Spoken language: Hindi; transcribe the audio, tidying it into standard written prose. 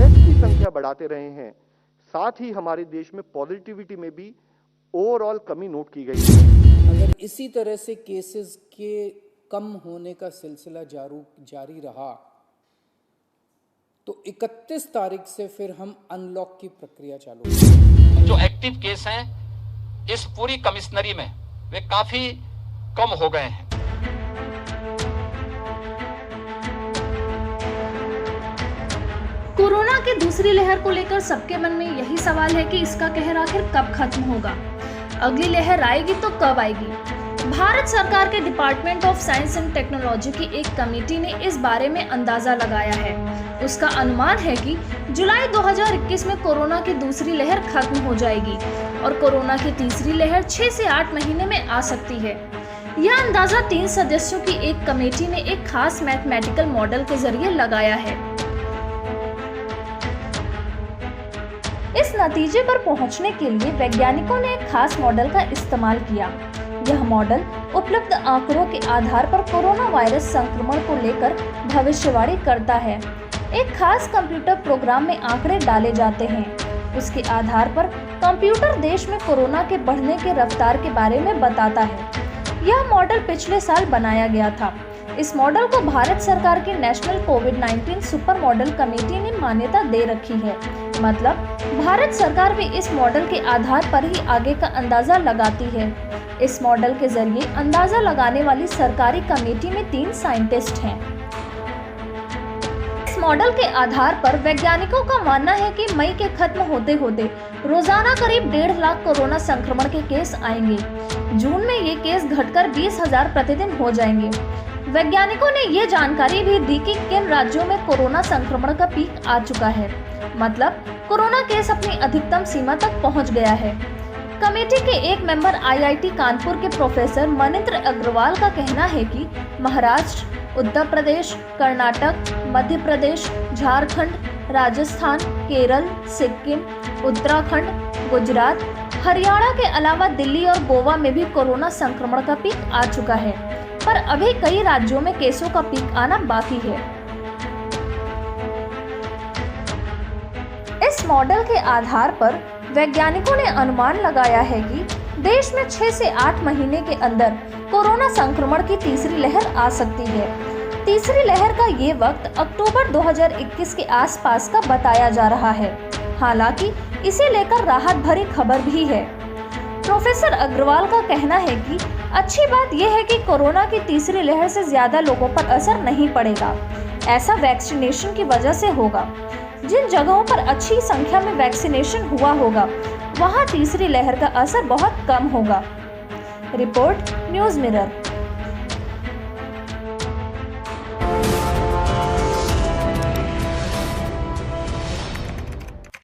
टेस्ट की संख्या बढ़ाते रहे हैं, साथ ही हमारे देश में पॉजिटिविटी में भी ओवरऑल कमी नोट की गई है। अगर इसी तरह से केसेस के कम होने का सिलसिला जारी रहा तो 31 तारीख से फिर हम अनलॉक की प्रक्रिया चालू करेंगे। जो एक्टिव केस हैं इस पूरी कमिश्नरी में वे काफी कम हो गए हैं। कोरोना की दूसरी लहर को लेकर सबके मन में यही सवाल है कि इसका कहर आखिर कब खत्म होगा, अगली लहर आएगी तो कब आएगी। भारत सरकार के department of science and technology की एक कमेटी ने इस बारे में अंदाजा लगाया है। उसका अनुमान है कि जुलाई 2021 में कोरोना की दूसरी लहर खत्म हो जाएगी और कोरोना की तीसरी लहर 6 से 8 महीने में आ सकती है। यह अंदाजा 3 सदस्यों की एक कमेटी ने एक खास मैथमेटिकल मॉडल के जरिए लगाया है। इस नतीजे पर पहुंचने के लिए वैज्ञानिकों ने एक खास मॉडल का इस्तेमाल किया। यह मॉडल उपलब्ध आंकड़ों के आधार पर कोरोना वायरस संक्रमण को लेकर भविष्यवाणी करता है। एक खास कंप्यूटर प्रोग्राम में आंकड़े डाले जाते हैं। उसके आधार पर कंप्यूटर देश में कोरोना के बढ़ने के रफ्तार के बारे में बताता है। यह मॉडल पिछले साल बनाया गया था। इस मॉडल को भारत सरकार की नेशनल कोविड-19 सुपर मॉडल कमेटी ने मान्यता दे रखी है। मतलब भारत सरकार भी इस मॉडल के आधार पर ही आगे का अंदाजा लगाती है। इस मॉडल के जरिए अंदाजा लगाने वाली सरकारी कमेटी में 3 साइंटिस्ट हैं। इस मॉडल के आधार पर वैज्ञानिकों का मानना है कि मई के खत्म होते होते रोजाना करीब 1.5 लाख कोरोना संक्रमण के केस आएंगे। जून में ये केस घटकर 20,000 प्रतिदिन हो जाएंगे। वैज्ञानिकों ने ये जानकारी भी दी कि किन राज्यों में कोरोना संक्रमण का पीक आ चुका है, मतलब कोरोना केस अपनी अधिकतम सीमा तक पहुंच गया है। कमेटी के एक मेंबर आईआईटी कानपुर के प्रोफेसर मनिंद्र अग्रवाल का कहना है कि महाराष्ट्र, उत्तर प्रदेश, कर्नाटक, मध्य प्रदेश, झारखंड, राजस्थान, केरल, सिक्किम, उत्तराखंड, गुजरात, हरियाणा के अलावा दिल्ली और गोवा में भी कोरोना संक्रमण का पीक आ चुका है, पर अभी कई राज्यों में केसों का पीक आना बाकी है। इस मॉडल के आधार पर वैज्ञानिकों ने अनुमान लगाया है कि देश में 6 से 8 महीने के अंदर कोरोना संक्रमण की तीसरी लहर आ सकती है। तीसरी लहर का ये वक्त अक्टूबर 2021 के आसपास का बताया जा रहा है। हालांकि इसे लेकर राहत भरी खबर भी है। प्रोफेसर अग्रवाल का कहना है कि अच्छी बात यह है कि कोरोना की तीसरी लहर से ज्यादा लोगों पर असर नहीं पड़ेगा। ऐसा वैक्सीनेशन की वजह से होगा। जिन जगहों पर अच्छी संख्या में वैक्सीनेशन हुआ होगा, वहां तीसरी लहर का असर बहुत कम होगा। Report news mirror.